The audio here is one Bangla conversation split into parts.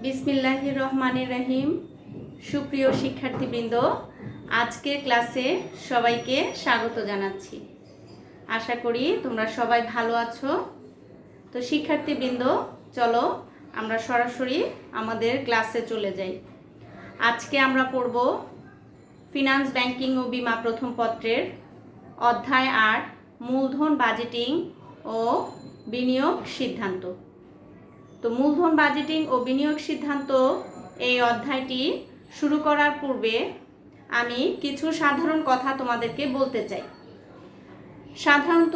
বিসমিল্লাহির রহমানির রহিম। সুপ্রিয় শিক্ষার্থীবৃন্দ, আজকের ক্লাসে সবাইকে স্বাগত জানাচ্ছি। আশা করি তোমরা সবাই ভালো আছো। তো শিক্ষার্থীবৃন্দ, চলো আমরা সরাসরি আমাদের ক্লাসে চলে যাই। আজকে আমরা পড়ব ফিনান্স, ব্যাংকিং ও বীমা প্রথম পত্রের অধ্যায় ৮, মূলধন, বাজেটিং ও বিনিয়োগ সিদ্ধান্ত। তো মূলধন, বাজেটিং ও বিনিয়োগ সিদ্ধান্ত এই অধ্যায়টি শুরু করার পূর্বে আমি কিছু সাধারণ কথা তোমাদেরকে বলতে চাই। সাধারণত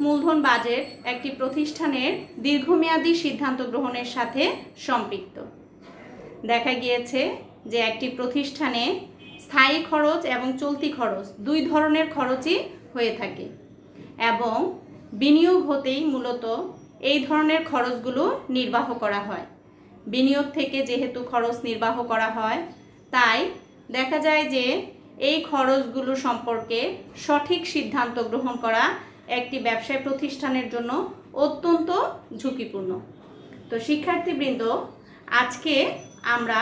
মূলধন বাজেট একটি প্রতিষ্ঠানের দীর্ঘমেয়াদী সিদ্ধান্ত গ্রহণের সাথে সম্পৃক্ত। দেখা গিয়েছে যে একটি প্রতিষ্ঠানে স্থায়ী খরচ এবং চলতি খরচ দুই ধরনের খরচই হয়ে থাকে এবং বিনিয়োগ হতেই মূলত এই ধরনের খরচগুলো নির্বাহ করা হয়। বিনিয়োগ থেকে যেহেতু খরচ নির্বাহ করা হয়, তাই দেখা যায় যে এই খরচগুলো সম্পর্কে সঠিক সিদ্ধান্ত গ্রহণ করা একটি ব্যবসায় প্রতিষ্ঠানের জন্য অত্যন্ত ঝুঁকিপূর্ণ। তো শিক্ষার্থীবৃন্দ, আজকে আমরা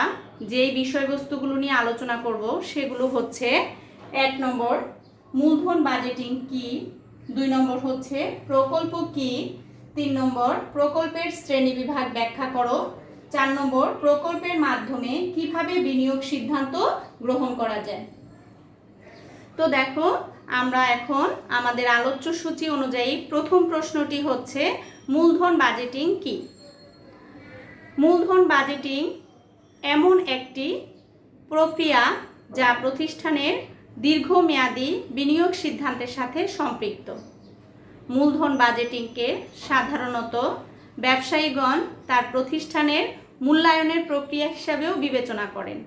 যেই বিষয়বস্তুগুলো নিয়ে আলোচনা করব সেগুলো হচ্ছে: ১ নম্বর, মূলধন বাজেটিং কি; ২ নম্বর হচ্ছে প্রকল্প কি; ৩ নম্বর, প্রকল্পের শ্রেণীবিভাগ ব্যাখ্যা করো; ৪ নম্বর, প্রকল্পের মাধ্যমে কিভাবে বিনিয়োগ সিদ্ধান্ত গ্রহণ করা যায়। তো দেখো, আমরা এখন আমাদের আলোচ্য সূচি অনুযায়ী প্রথম প্রশ্নটি হচ্ছে মূলধন বাজেটিং কি। মূলধন বাজেটিং এমন একটি প্রক্রিয়া যা প্রতিষ্ঠানের দীর্ঘমেয়াদী বিনিয়োগ সিদ্ধান্তের সাথে সম্পৃক্ত। মূলধন বাজেটিংকে সাধারণত ব্যবসায়ীগণ তার প্রতিষ্ঠানের মূল্যায়নের প্রক্রিয়া হিসাবেও বিবেচনা করেন।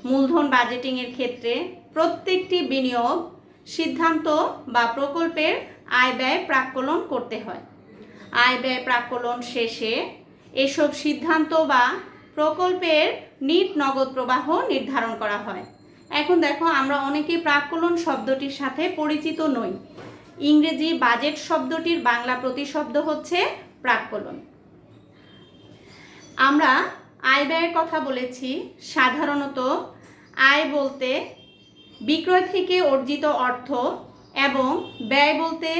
মূলধন বাজেটিংয়ের ক্ষেত্রে প্রত্যেকটি বিনিয়োগ সিদ্ধান্ত বা প্রকল্পের আয় ব্যয় প্রাক্কলন করতে হয়। আয় ব্যয় প্রাক্কলন শেষে এসব সিদ্ধান্ত বা প্রকল্পের নিট নগদ প্রবাহ নির্ধারণ করা হয়। এখন দেখো, আমরা অনেকেই প্রাক্কলন শব্দটির সাথে পরিচিত নই। ইংরেজি বাজেট শব্দটির বাংলা প্রতিশব্দ হচ্ছে প্রাক্কলন। আমরা আয় ব্যয়ের কথা বলেছি। সাধারণত আয় বলতে বিক্রয় থেকে অর্জিত অর্থ এবং ব্যয় বলতে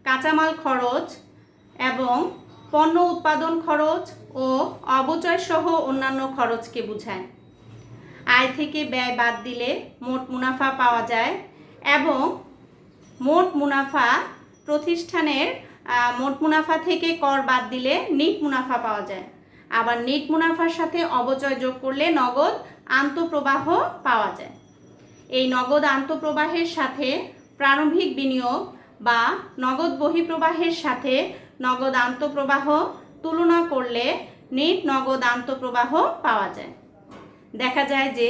কাঁচামাল খরচ এবং পণ্য উৎপাদন খরচ ও অবচয় সহ অন্যান্য খরচকে বোঝায়। আয় থেকে ব্যয় বাদ দিলে মোট মুনাফা পাওয়া যায় এবং মোট মুনাফা প্রতিষ্ঠানের মোট মুনাফা থেকে কর বাদ দিলে নিট মুনাফা পাওয়া যায়। আবার নিট মুনাফার সাথে অবচয় যোগ করলে নগদ আন্তঃপ্রবাহ পাওয়া যায়। এই নগদ আন্তঃপ্রবাহের সাথে প্রারম্ভিক বিনিয়োগ বা নগদ বহিঃপ্রবাহের সাথে নগদ আন্তঃপ্রবাহ তুলনা করলে নিট নগদ আন্তঃপ্রবাহ পাওয়া যায়। দেখা যায় যে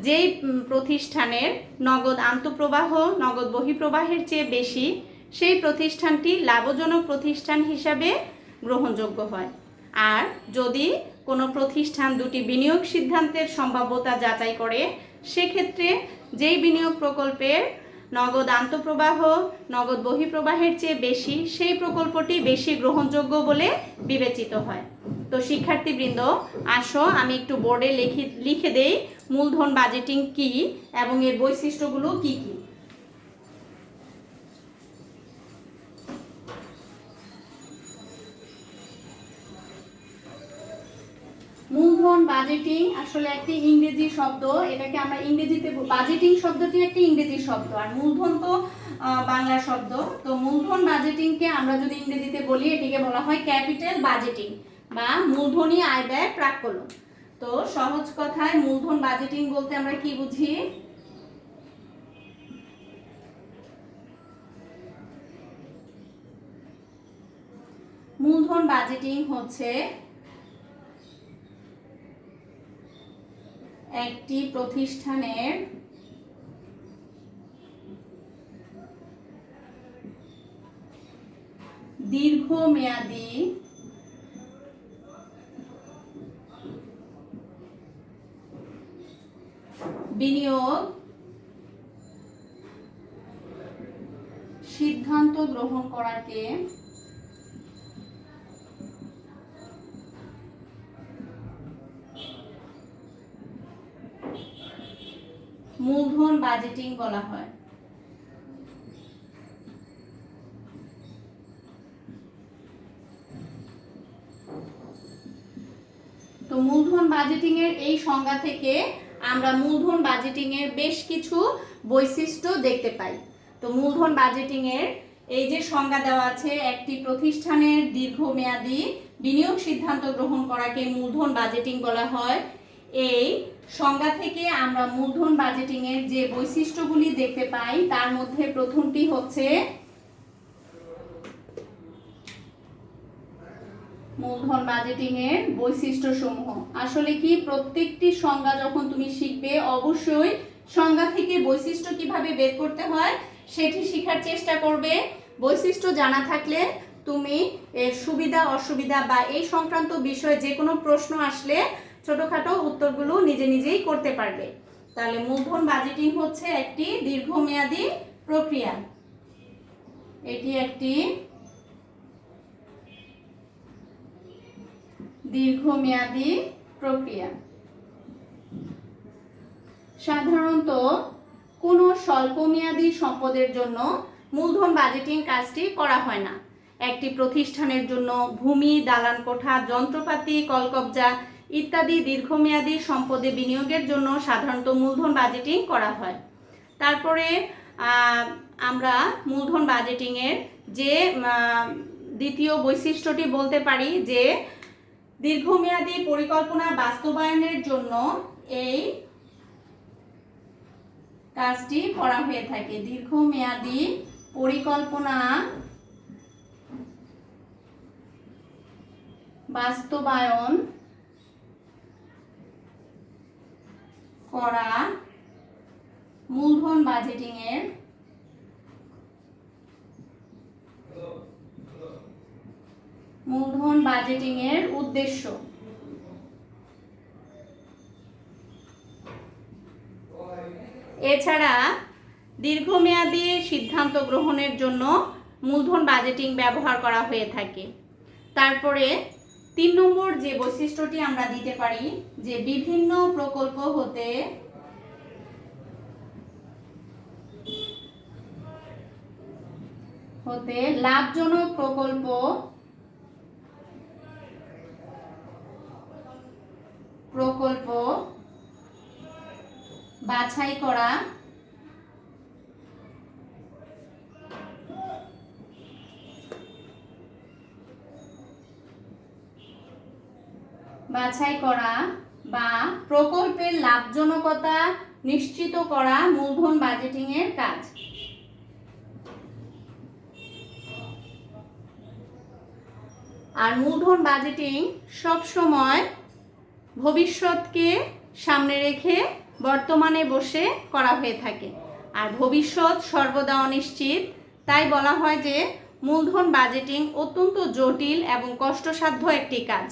যেই প্রতিষ্ঠানের নগদ আন্তঃপ্রবাহ নগদ বহিঃপ্রবাহের চেয়ে বেশি, সেই প্রতিষ্ঠানটি লাভজনক প্রতিষ্ঠান হিসাবে গ্রহণযোগ্য হয়। আর যদি কোনো প্রতিষ্ঠান দুটি বিনিয়োগ সিদ্ধান্তের সম্ভাব্যতা যাচাই করে, সেক্ষেত্রে যেই বিনিয়োগ প্রকল্পের নগদ আন্তঃপ্রবাহ নগদ বহিঃপ্রবাহের চেয়ে বেশি, সেই প্রকল্পটি বেশি গ্রহণযোগ্য বলে বিবেচিত হয়। তো শিক্ষার্থীবৃন্দ, আসো আমি একটু বোর্ডে লিখে দেই মূলধন বাজেটিং কি এবং এর বৈশিষ্ট্যগুলো কি কি। মূলধন বাজেটিং আসলে একটি ইংরেজি শব্দ। এটাকে আমরা ইংরেজিতে, বাজেটিং শব্দটি একটি ইংরেজি শব্দ আর মূলধন তো বাংলা শব্দ। তো মূলধন বাজেটিংকে আমরা যদি ইংরেজিতে বলি, এটিকে বলা হয় ক্যাপিটাল বাজেটিং বা মূলধনী আয় ব্যয় প্রাক্কলন। তো সহজ কথায় মূলধন বাজেটিং বলতে আমরা কি বুঝি? মূলধন বাজেটিং হচ্ছে একটি প্রতিষ্ঠানের দীর্ঘমেয়াদী বিনিয়োগ সিদ্ধান্ত গ্রহণ করাকে মূলধন বাজেটিং বলা হয়। তো মূলধন বাজেটিং এর এই সংজ্ঞা থেকে আমরা মূলধন বাজেটিং এর বেশ কিছু বৈশিষ্ট্য দেখতে পাই। তো মূলধন বাজেটিং এর এই যে সংজ্ঞা দেওয়া আছে, একটি প্রতিষ্ঠানের দীর্ঘমেয়াদী বিনিয়োগ সিদ্ধান্ত গ্রহণ করাকে মূলধন বাজেটিং বলা হয়। এই সংজ্ঞা থেকে আমরা মূলধন বাজেটিং এর যে বৈশিষ্ট্যগুলি দেখতে পাই তার মধ্যে প্রথমটি হচ্ছে মূলধন বাজেটিং এর বৈশিষ্ট্য সমূহ। আসলে কি, প্রত্যেকটি সংজ্ঞা যখন তুমি শিখবে অবশ্যই সংজ্ঞা থেকে বৈশিষ্ট্য কিভাবে বের করতে হয় সেটি শেখার চেষ্টা করবে। বৈশিষ্ট্য জানা থাকলে তুমি এর সুবিধা অসুবিধা বা এই সংক্রান্ত বিষয়ে যে কোনো প্রশ্ন আসলে ছোটখাটো উত্তরগুলো নিজে নিজেই করতে পারবে। তাহলে মূলধন বাজেটিং হচ্ছে একটি দীর্ঘমেয়াদী প্রক্রিয়া। এটি একটি দীর্ঘমেয়াদী প্রক্রিয়া। সাধারণত কোনো স্বল্পমেয়াদী সম্পদের জন্য মূলধন বাজেটিং কাজটি করা হয় না। একটি প্রতিষ্ঠানের জন্য ভূমি, দালান কোঠা, যন্ত্রপাতি, কলকবজা ইত্যাদি দীর্ঘমেয়াদী সম্পদে বিনিয়োগের জন্য সাধারণত মূলধন বাজেটিং করা হয়। তারপরে আমরা মূলধন বাজেটিং এর যে দ্বিতীয় বৈশিষ্ট্যটি বলতে পারি যে দীর্ঘমেয়াদী পরিকল্পনা বাস্তবায়নের জন্য এই কাজটি করা হয়ে থাকে। দীর্ঘমেয়াদী পরিকল্পনা বাস্তবায়ন করা মূলধন বাজেটিং এর উদ্দেশ্য। এছাড়া দীর্ঘমেয়াদী সিদ্ধান্ত গ্রহণের জন্য মূলধন বাজেটিং ব্যবহার করা হয়ে থাকে। তারপরে 3 নম্বর যে বৈশিষ্ট্যটি আমরা দিতে পারি যে বিভিন্ন প্রকল্প হতে লাভজনক প্রকল্প বাছাই করা বা প্রকল্পের লাভজনকতা নিশ্চিত করা মূলধন বাজেটিং এর কাজ। আর মূলধন বাজেটিং সব সময় ভবিষ্যৎকে সামনে রেখে বর্তমানে বসে করা হয়ে থাকে। আর ভবিষ্যৎ সর্বদা অনিশ্চিত, তাই বলা হয় যে মূলধন বাজেটিং অত্যন্ত জটিল এবং কষ্টসাধ্য একটি কাজ।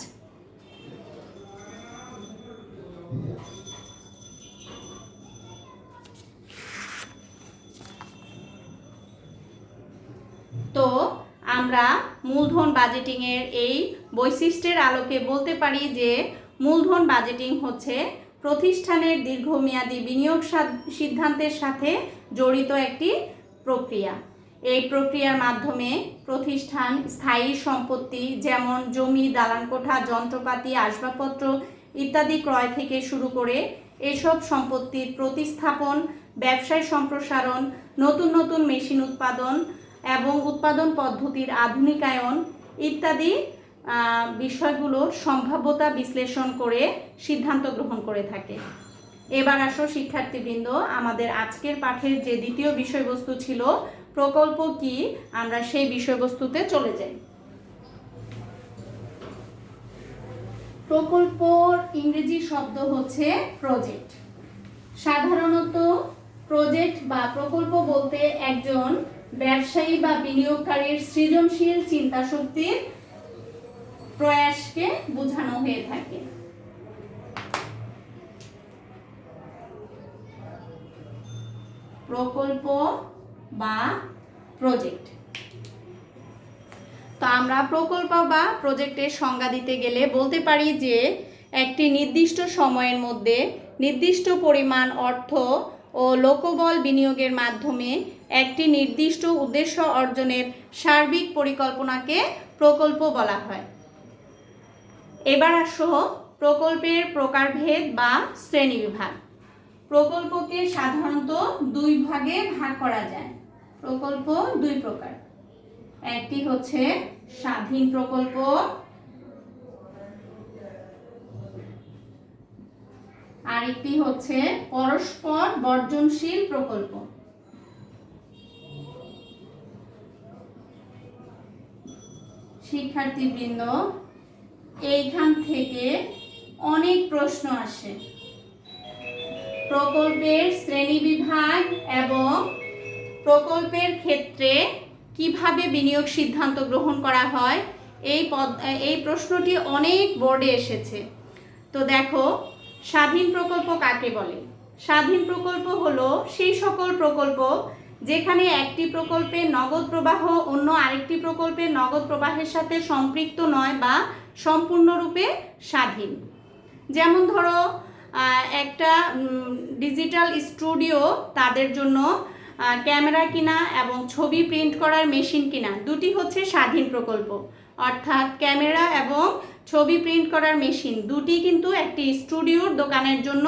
তো আমরা মূলধন বাজেটিং এর এই বৈশিষ্ট্যের আলোকে বলতে পারি যে মূলধন বাজেটিং হচ্ছে প্রতিষ্ঠানের দীর্ঘমেয়াদী বিনিয়োগ সিদ্ধান্তের সাথে জড়িত একটি প্রক্রিয়া। এই প্রক্রিয়ার মাধ্যমে প্রতিষ্ঠান স্থায়ী সম্পত্তি যেমন জমি, দালানকোঠা, যন্ত্রপাতি, আসবাবপত্র ইত্যাদি ক্রয় থেকে শুরু করে এসব সম্পত্তির প্রতিস্থাপন, ব্যবসায় সম্প্রসারণ, নতুন নতুন মেশিন উৎপাদন এবং উৎপাদন পদ্ধতির আধুনিকায়ন ইত্যাদি বিষয়গুলোর সম্ভাব্যতা বিশ্লেষণ করে সিদ্ধান্ত গ্রহণ করে থাকে। এবার আসো শিক্ষার্থীবৃন্দ, আমাদের আজকের পাঠের যে দ্বিতীয় বিষয়বস্তু ছিল প্রকল্প কি, আমরা সেই বিষয়বস্তুতে চলে যাই। প্রকল্পর ইংরেজি শব্দ হচ্ছে প্রজেক্ট। সাধারণত প্রজেক্ট বা প্রকল্প বলতে একজন ব্যবসায়ী বা বিনিয়োগকারীর সৃজনশীল চিন্তাশক্তির প্রয়াসকে বোঝানো হয়ে থাকে। প্রকল্প বা প্রজেক্ট। তো আমরা প্রকল্প বা প্রজেক্টের সংজ্ঞা দিতে গেলে বলতে পারি যে একটি নির্দিষ্ট সময়ের মধ্যে নির্দিষ্ট পরিমাণ অর্থ ও লোকবল বিনিয়োগের মাধ্যমে একটি নির্দিষ্ট উদ্দেশ্য অর্জনের সার্বিক পরিকল্পনাকে প্রকল্প বলা হয়। এবার আসো প্রকল্পের প্রকারভেদ বা শ্রেণীবিভাগ। প্রকল্পকে সাধারণত দুই ভাগে ভাগ করা যায়। প্রকল্প দুই প্রকার, একটি হচ্ছে স্বাধীন প্রকল্প আর একটি হচ্ছে পরস্পর বর্জনশীল প্রকল্প। শিক্ষার্থীবৃন্দ, এইখান থেকে অনেক প্রশ্ন আসে। প্রকল্পের শ্রেণীবিভাগ এবং প্রকল্পের ক্ষেত্রে কিভাবে বিনিয়োগ সিদ্ধান্ত গ্রহণ করা হয়, এই প্রশ্নটি অনেক বোর্ডে এসেছে। তো দেখো, স্বাধীন প্রকল্প কাকে বলে? স্বাধীন প্রকল্প হলো সেই সকল প্রকল্প যেখানে একটি প্রকল্পের নগদ প্রবাহ অন্য আরেকটি প্রকল্পের নগদ প্রবাহের সাথে সম্পৃক্ত নয় বা সম্পূর্ণরূপে স্বাধীন। যেমন ধরো, একটা ডিজিটাল স্টুডিও তাদের জন্য ক্যামেরা কিনা এবং ছবি প্রিন্ট করার মেশিন কিনা দুটি হচ্ছে স্বাধীন প্রকল্প। অর্থাৎ ক্যামেরা এবং ছবি প্রিন্ট করার মেশিন দুটি কিন্তু একটি স্টুডিওর দোকানের জন্য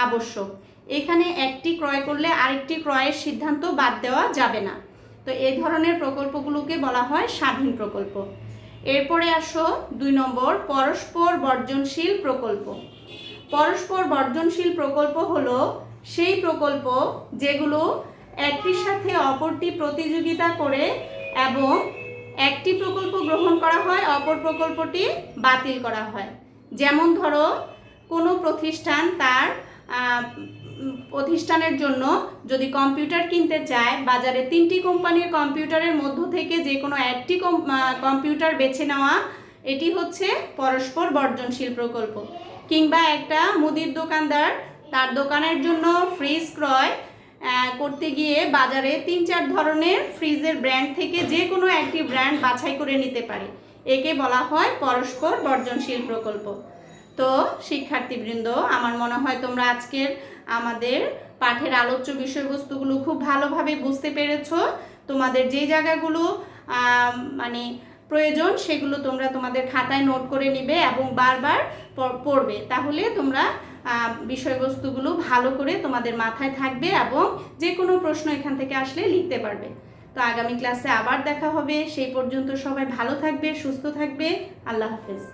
আবশ্যক। এখানে একটি ক্রয় করলে আরেকটি ক্রয়ের সিদ্ধান্ত বাদ দেওয়া যাবে না। তো এই ধরনের প্রকল্পগুলোকে বলা হয় স্বাধীন প্রকল্প। এরপরে আসো 2 নম্বর, পরস্পর বর্জনশীল প্রকল্প। পরস্পর বর্জনশীল প্রকল্প হলো সেই প্রকল্প যেগুলো একটির সাথে অপরটি প্রতিযোগিতা করে এবং একটি প্রকল্প গ্রহণ করা হয়, অপর প্রকল্পটি বাতিল করা হয়। যেমন ধরো, কোনো প্রতিষ্ঠান তার প্রতিষ্ঠানের জন্য যদি কম্পিউটার কিনতে চায়, বাজারে 3টি কোম্পানির কম্পিউটারের মধ্য থেকে যে কোনো একটি কম্পিউটার বেছে নেওয়া, এটি হচ্ছে পরস্পর বর্জনশীল প্রকল্প। কিংবা একটা মুদির দোকানদার তার দোকানের জন্য ফ্রিজ ক্রয় করতে গিয়ে বাজারে 3-4 ধরনের ফ্রিজের ব্র্যান্ড থেকে যে কোনো একটি ব্র্যান্ড বাছাই করে নিতে পারে। একে বলা হয় পরস্পর বর্জনশীল প্রকল্প। তো শিক্ষার্থীবৃন্দ, আমার মনে হয় তোমরা আজকের আমাদের পাঠের আলোচ্য বিষয়বস্তুগুলো খুব ভালোভাবে বুঝতে পেরেছো। তোমাদের যে জায়গাগুলো মানে প্রয়োজন সেগুলো তোমরা তোমাদের খাতায় নোট করে নিবে এবং বারবার পড়বে। তাহলে তোমরা বিষয়বস্তুগুলো ভালো করে তোমাদের মাথায় থাকবে এবং যে কোনো প্রশ্ন এখান থেকে আসলে লিখতে পারবে। তো আগামী ক্লাসে আবার দেখা হবে। সেই পর্যন্ত সবাই ভালো থাকবে, সুস্থ থাকবে। আল্লাহ হাফেজ।